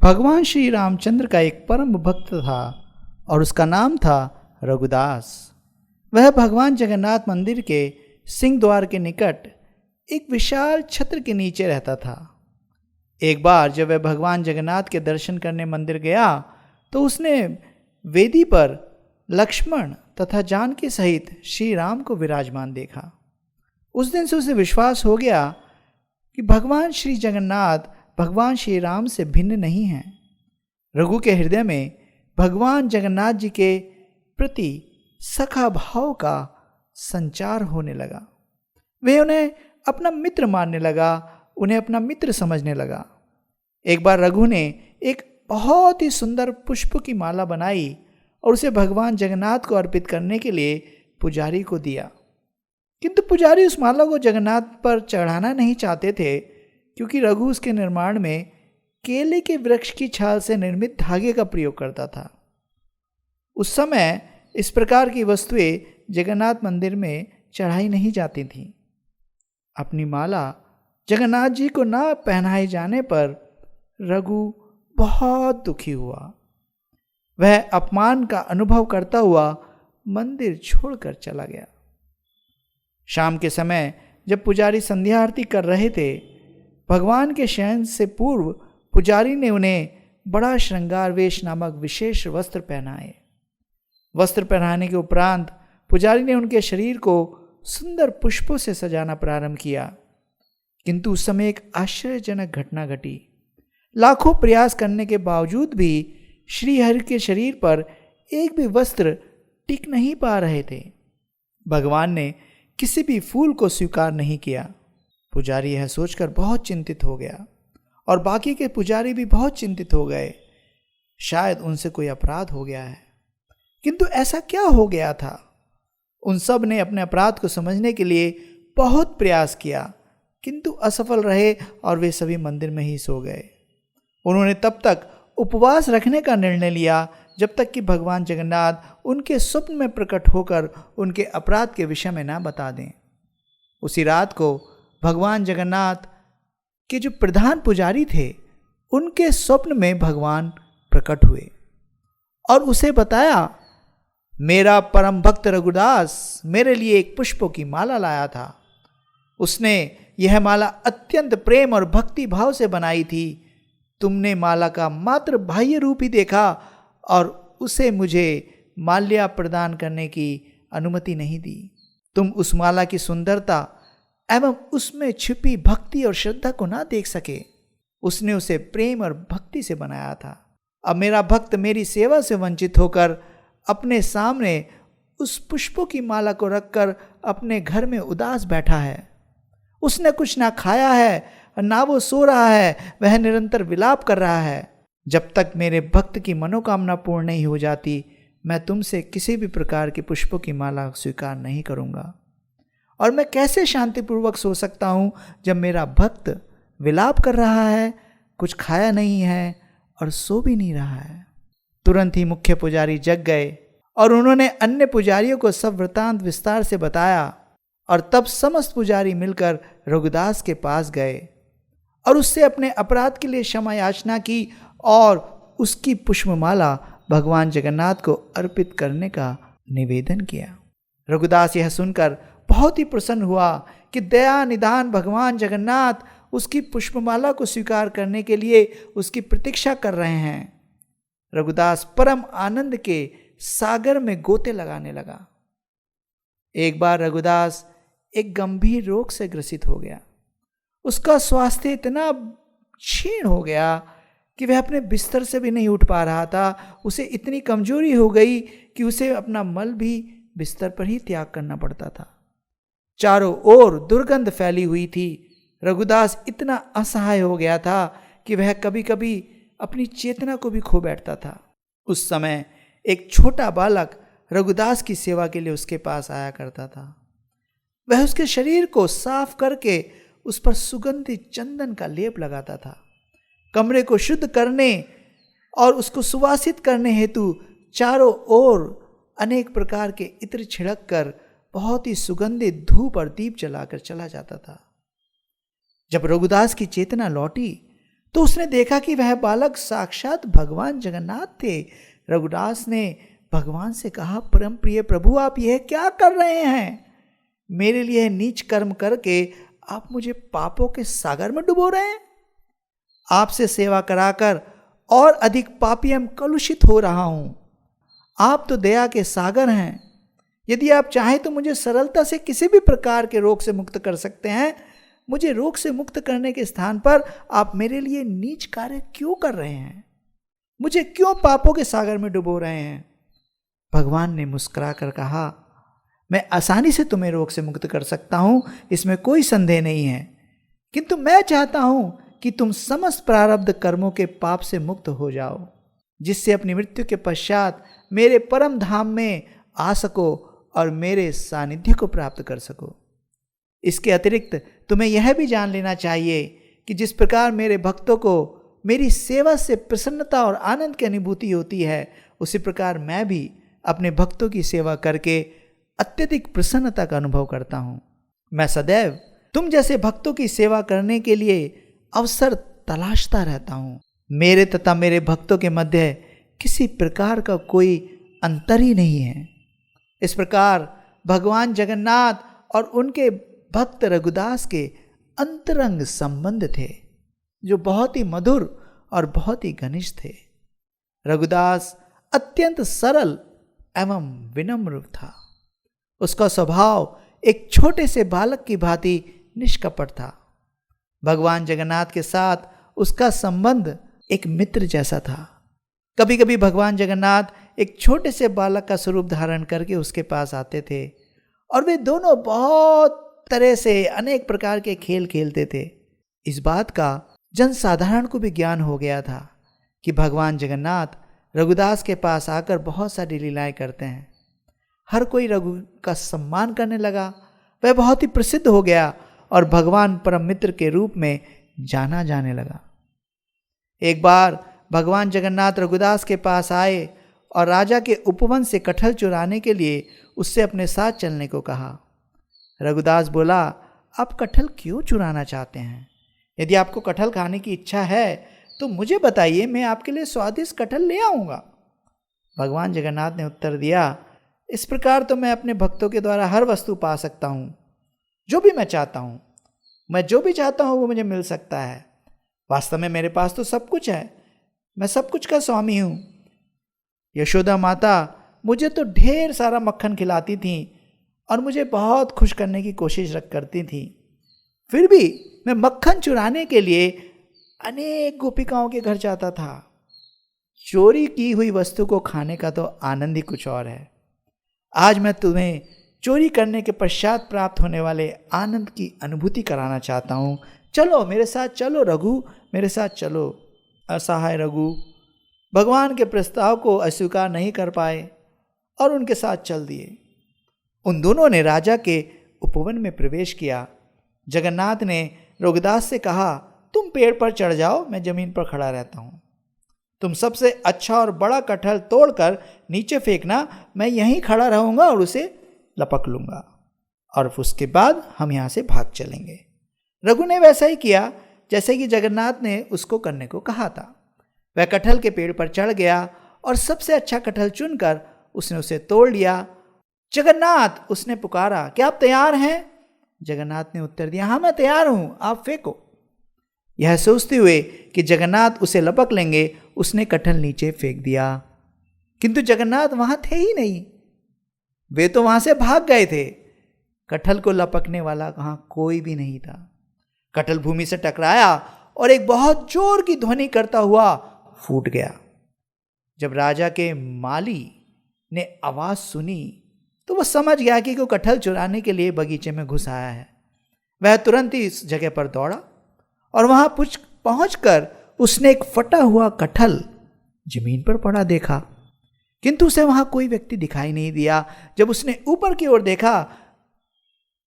भगवान श्री रामचंद्र का एक परम भक्त था और उसका नाम था रघुदास। वह भगवान जगन्नाथ मंदिर के सिंह द्वार के निकट एक विशाल छत्र के नीचे रहता था। एक बार जब वह भगवान जगन्नाथ के दर्शन करने मंदिर गया तो उसने वेदी पर लक्ष्मण तथा जानकी सहित श्री राम को विराजमान देखा। उस दिन से उसे विश्वास हो गया कि भगवान श्री जगन्नाथ भगवान श्री राम से भिन्न नहीं हैं। रघु के हृदय में भगवान जगन्नाथ जी के प्रति सखा भाव का संचार होने लगा। वह उन्हें अपना मित्र मानने लगा, उन्हें अपना मित्र समझने लगा। एक बार रघु ने एक बहुत ही सुंदर पुष्प की माला बनाई और उसे भगवान जगन्नाथ को अर्पित करने के लिए पुजारी को दिया। किंतु पुजारी उस माला को जगन्नाथ पर चढ़ाना नहीं चाहते थे, क्योंकि रघु उसके निर्माण में केले के वृक्ष की छाल से निर्मित धागे का प्रयोग करता था। उस समय इस प्रकार की वस्तुएं जगन्नाथ मंदिर में चढ़ाई नहीं जाती थीं। अपनी माला जगन्नाथ जी को न पहनाए जाने पर रघु बहुत दुखी हुआ। वह अपमान का अनुभव करता हुआ मंदिर छोड़कर चला गया। शाम के समय जब पुजारी संध्या आरती कर रहे थे, भगवान के शयन से पूर्व पुजारी ने उन्हें बड़ा श्रृंगार वेश नामक विशेष वस्त्र पहनाए। वस्त्र पहनाने के उपरांत पुजारी ने उनके शरीर को सुंदर पुष्पों से सजाना प्रारंभ किया। किंतु उस समय एक आश्चर्यजनक घटना घटी। लाखों प्रयास करने के बावजूद भी श्रीहरि के शरीर पर एक भी वस्त्र टिक नहीं पा रहे थे। भगवान ने किसी भी फूल को स्वीकार नहीं किया। पुजारी यह सोचकर बहुत चिंतित हो गया और बाकी के पुजारी भी बहुत चिंतित हो गए। शायद उनसे कोई अपराध हो गया है। किंतु ऐसा क्या हो गया था? उन सब ने अपने अपराध को समझने के लिए बहुत प्रयास किया, किंतु असफल रहे और वे सभी मंदिर में ही सो गए। उन्होंने तब तक उपवास रखने का निर्णय लिया जब तक कि भगवान जगन्नाथ उनके स्वप्न में प्रकट होकर उनके अपराध के विषय में ना बता दें। उसी रात को भगवान जगन्नाथ के जो प्रधान पुजारी थे, उनके स्वप्न में भगवान प्रकट हुए और उसे बताया, मेरा परम भक्त रघुदास मेरे लिए एक पुष्पों की माला लाया था। उसने यह माला अत्यंत प्रेम और भक्ति भाव से बनाई थी। तुमने माला का मात्र बाह्य रूप ही देखा और उसे मुझे माल्या प्रदान करने की अनुमति नहीं दी। तुम उस माला की सुंदरता एवं उसमें छिपी भक्ति और श्रद्धा को ना देख सके। उसने उसे प्रेम और भक्ति से बनाया था। अब मेरा भक्त मेरी सेवा से वंचित होकर अपने सामने उस पुष्पों की माला को रखकर अपने घर में उदास बैठा है। उसने कुछ ना खाया है और ना वो सो रहा है, वह निरंतर विलाप कर रहा है। जब तक मेरे भक्त की मनोकामना पूर्ण नहीं हो जाती, मैं तुमसे किसी भी प्रकार की पुष्पों की माला स्वीकार नहीं करूंगा। और मैं कैसे शांतिपूर्वक सो सकता हूँ जब मेरा भक्त विलाप कर रहा है, कुछ खाया नहीं है और सो भी नहीं रहा है। तुरंत ही मुख्य पुजारी जग गए और उन्होंने अन्य पुजारियों को सब वृतांत विस्तार से बताया। और तब समस्त पुजारी मिलकर रघुदास के पास गए और उससे अपने अपराध के लिए क्षमा याचना की और उसकी पुष्पमाला भगवान जगन्नाथ को अर्पित करने का निवेदन किया। रघुदास यह सुनकर बहुत ही प्रसन्न हुआ कि दया निधान भगवान जगन्नाथ उसकी पुष्पमाला को स्वीकार करने के लिए उसकी प्रतीक्षा कर रहे हैं। रघुदास परम आनंद के सागर में गोते लगाने लगा। एक बार रघुदास एक गंभीर रोग से ग्रसित हो गया। उसका स्वास्थ्य इतना क्षीण हो गया कि वह अपने बिस्तर से भी नहीं उठ पा रहा था। उसे इतनी कमजोरी हो गई कि उसे अपना मल भी बिस्तर पर ही त्याग करना पड़ता था। चारों ओर दुर्गंध फैली हुई थी। रघुदास इतना असहाय हो गया था कि वह कभी कभी अपनी चेतना को भी खो बैठता था। उस समय एक छोटा बालक रघुदास की सेवा के लिए उसके पास आया करता था। वह उसके शरीर को साफ करके उस पर सुगंधित चंदन का लेप लगाता था। कमरे को शुद्ध करने और उसको सुवासित करने हेतु चारों ओर अनेक प्रकार के इत्र छिड़क कर बहुत ही सुगंधित धूप और दीप जलाकर चला जाता था। जब रघुदास की चेतना लौटी तो उसने देखा कि वह बालक साक्षात भगवान जगन्नाथ थे। रघुदास ने भगवान से कहा, परम प्रिय प्रभु, आप यह क्या कर रहे हैं? मेरे लिए नीच कर्म करके आप मुझे पापों के सागर में डुबो रहे हैं। आपसे सेवा कराकर और अधिक पापी एवं कलुषित हो रहा हूं। आप तो दया के सागर हैं। यदि आप चाहें तो मुझे सरलता से किसी भी प्रकार के रोग से मुक्त कर सकते हैं। मुझे रोग से मुक्त करने के स्थान पर आप मेरे लिए नीच कार्य क्यों कर रहे हैं? मुझे क्यों पापों के सागर में डुबो रहे हैं? भगवान ने मुस्कुरा कर कहा, मैं आसानी से तुम्हें रोग से मुक्त कर सकता हूं, इसमें कोई संदेह नहीं है, किंतु मैं चाहता हूं कि तुम समस्त प्रारब्ध कर्मों के पाप से मुक्त हो जाओ, जिससे अपनी मृत्यु के पश्चात मेरे परम धाम में आ सको और मेरे सानिध्य को प्राप्त कर सको। इसके अतिरिक्त तुम्हें यह भी जान लेना चाहिए कि जिस प्रकार मेरे भक्तों को मेरी सेवा से प्रसन्नता और आनंद की अनुभूति होती है, उसी प्रकार मैं भी अपने भक्तों की सेवा करके अत्यधिक प्रसन्नता का अनुभव करता हूँ। मैं सदैव तुम जैसे भक्तों की सेवा करने के लिए अवसर तलाशता रहता हूँ। मेरे तथा मेरे भक्तों के मध्य किसी प्रकार का कोई अंतर ही नहीं है। इस प्रकार भगवान जगन्नाथ और उनके भक्त रघुदास के अंतरंग संबंध थे, जो बहुत ही मधुर और बहुत ही घनिष्ठ थे। रघुदास अत्यंत सरल एवं विनम्र था। उसका स्वभाव एक छोटे से बालक की भांति निष्कपट था। भगवान जगन्नाथ के साथ उसका संबंध एक मित्र जैसा था। कभी कभी भगवान जगन्नाथ एक छोटे से बालक का स्वरूप धारण करके उसके पास आते थे और वे दोनों बहुत तरह से अनेक प्रकार के खेल खेलते थे। इस बात का जनसाधारण को भी ज्ञान हो गया था कि भगवान जगन्नाथ रघुदास के पास आकर बहुत सारी लीलाएं करते हैं। हर कोई रघु का सम्मान करने लगा। वह बहुत ही प्रसिद्ध हो गया और भगवान परम मित्र के रूप में जाना जाने लगा। एक बार भगवान जगन्नाथ रघुदास के पास आए और राजा के उपवन से कटहल चुराने के लिए उससे अपने साथ चलने को कहा। रघुदास बोला, आप कटहल क्यों चुराना चाहते हैं? यदि आपको कटहल खाने की इच्छा है तो मुझे बताइए, मैं आपके लिए स्वादिष्ट कटहल ले आऊँगा। भगवान जगन्नाथ ने उत्तर दिया, इस प्रकार तो मैं अपने भक्तों के द्वारा हर वस्तु पा सकता हूँ, जो भी मैं चाहता हूँ। मैं जो भी चाहता हूँ वो मुझे मिल सकता है। वास्तव में मेरे पास तो सब कुछ है। मैं सब कुछ का स्वामी हूँ। यशोदा माता मुझे तो ढेर सारा मक्खन खिलाती थी और मुझे बहुत खुश करने की कोशिश करती थी। फिर भी मैं मक्खन चुराने के लिए अनेक गोपिकाओं के घर जाता था। चोरी की हुई वस्तु को खाने का तो आनंद ही कुछ और है। आज मैं तुम्हें चोरी करने के पश्चात प्राप्त होने वाले आनंद की अनुभूति कराना चाहता हूँ। चलो मेरे साथ चलो रघु, मेरे साथ चलो। असहाय रघु भगवान के प्रस्ताव को अस्वीकार नहीं कर पाए और उनके साथ चल दिए। उन दोनों ने राजा के उपवन में प्रवेश किया। जगन्नाथ ने रघुदास से कहा, तुम पेड़ पर चढ़ जाओ, मैं जमीन पर खड़ा रहता हूँ। तुम सबसे अच्छा और बड़ा कटहल तोड़कर नीचे फेंकना, मैं यहीं खड़ा रहूँगा और उसे लपक लूँगा और उसके बाद हम यहाँ से भाग चलेंगे। रघु ने वैसा ही किया जैसे कि जगन्नाथ ने उसको करने को कहा था। वह कटहल के पेड़ पर चढ़ गया और सबसे अच्छा कटहल चुनकर उसने उसे तोड़ लिया। जगन्नाथ, उसने पुकारा, क्या आप तैयार हैं? जगन्नाथ ने उत्तर दिया, हाँ मैं तैयार हूँ, आप फेंको। यह सोचते हुए कि जगन्नाथ उसे लपक लेंगे, उसने कटहल नीचे फेंक दिया। किंतु जगन्नाथ वहां थे ही नहीं। वे तो वहां से भाग गए थे। कटहल को लपकने वाला वहां कोई भी नहीं था। कटहल भूमि से टकराया और एक बहुत जोर की ध्वनि करता हुआ फूट गया। जब राजा के माली ने आवाज सुनी तो वह समझ गया कि वो कटहल चुराने के लिए बगीचे में घुस आया है। वह तुरंत ही इस जगह पर दौड़ा और वहां पहुंचकर उसने एक फटा हुआ कटहल जमीन पर पड़ा देखा, किंतु उसे वहां कोई व्यक्ति दिखाई नहीं दिया। जब उसने ऊपर की ओर देखा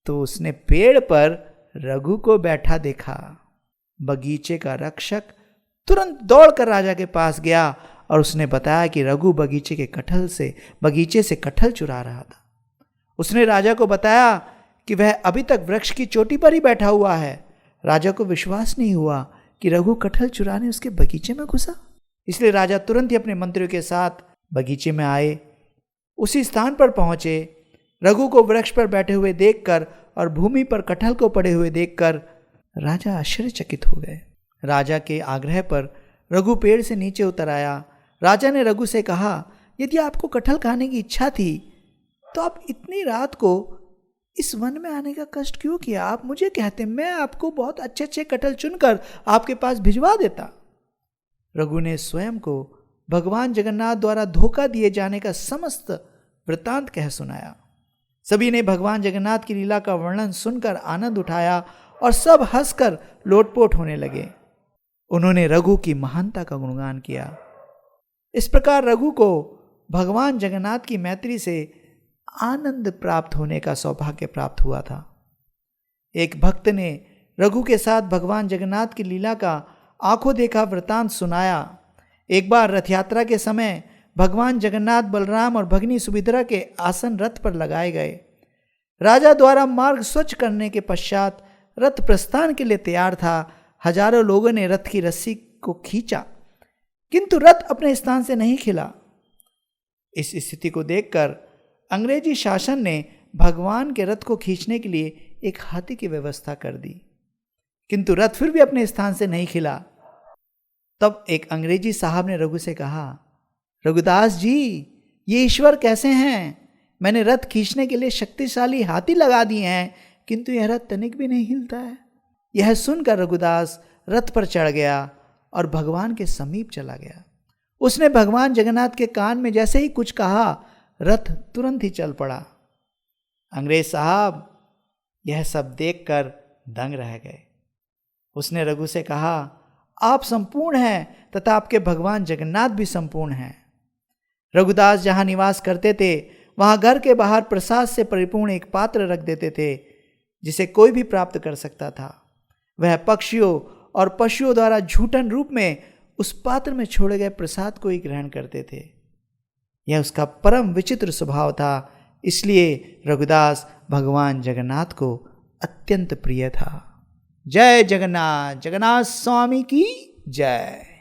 तो उसने पेड़ पर रघु को बैठा देखा। बगीचे का रक्षक तुरंत दौड़कर राजा के पास गया और उसने बताया कि रघु बगीचे से कटहल चुरा रहा था। उसने राजा को बताया कि वह अभी तक वृक्ष की चोटी पर ही बैठा हुआ है। राजा को विश्वास नहीं हुआ कि रघु कटहल चुराने उसके बगीचे में घुसा। इसलिए राजा तुरंत ही अपने मंत्रियों के साथ बगीचे में आए। उसी स्थान पर पहुंचे। रघु को वृक्ष पर बैठे हुए देखकर और भूमि पर कटहल को पड़े हुए देखकर राजा आश्चर्यचकित हो गए। राजा के आग्रह पर रघु पेड़ से नीचे उतर आया। राजा ने रघु से कहा, यदि आपको कटहल खाने की इच्छा थी तो आप इतनी रात को इस वन में आने का कष्ट क्यों किया? आप मुझे कहते, मैं आपको बहुत अच्छे अच्छे कटहल चुनकर आपके पास भिजवा देता। रघु ने स्वयं को भगवान जगन्नाथ द्वारा धोखा दिए जाने का समस्त वृत्तांत कह सुनाया। सभी ने भगवान जगन्नाथ की लीला का वर्णन सुनकर आनंद उठाया और सब हंसकर लोटपोट होने लगे। उन्होंने रघु की महानता का गुणगान किया। इस प्रकार रघु को भगवान जगन्नाथ की मैत्री से आनंद प्राप्त होने का सौभाग्य प्राप्त हुआ था। एक भक्त ने रघु के साथ भगवान जगन्नाथ की लीला का आंखों देखा वृतांत सुनाया। एक बार रथ यात्रा के समय भगवान जगन्नाथ बलराम और भगिनी सुभद्रा के आसन रथ पर लगाए गए। राजा द्वारा मार्ग स्वच्छ करने के पश्चात रथ प्रस्थान के लिए तैयार था। हजारों लोगों ने रथ की रस्सी को खींचा, किंतु रथ अपने स्थान से नहीं खिला। इस स्थिति को देखकर अंग्रेजी शासन ने भगवान के रथ को खींचने के लिए एक हाथी की व्यवस्था कर दी, किंतु रथ फिर भी अपने स्थान से नहीं खिला। तब एक अंग्रेजी साहब ने रघु से कहा, रघुदास जी, ये ईश्वर कैसे हैं? मैंने रथ खींचने के लिए शक्तिशाली हाथी लगा दिए हैं, किंतु यह रथ तनिक भी नहीं हिलता है। यह सुनकर रघुदास रथ पर चढ़ गया और भगवान के समीप चला गया। उसने भगवान जगन्नाथ के कान में जैसे ही कुछ कहा, रथ तुरंत ही चल पड़ा। अंग्रेज साहब यह सब देखकर दंग रह गए। उसने रघु से कहा, आप संपूर्ण हैं तथा आपके भगवान जगन्नाथ भी संपूर्ण हैं। रघुदास जहाँ निवास करते थे वहाँ घर के बाहर प्रसाद से परिपूर्ण एक पात्र रख देते थे, जिसे कोई भी प्राप्त कर सकता था। वह पक्षियों और पशुओं द्वारा झूठन रूप में उस पात्र में छोड़े गए प्रसाद को ही ग्रहण करते थे। यह उसका परम विचित्र स्वभाव था, इसलिए रघुदास भगवान जगन्नाथ को अत्यंत प्रिय था। जय जगन्नाथ, जगन्नाथ स्वामी की जय।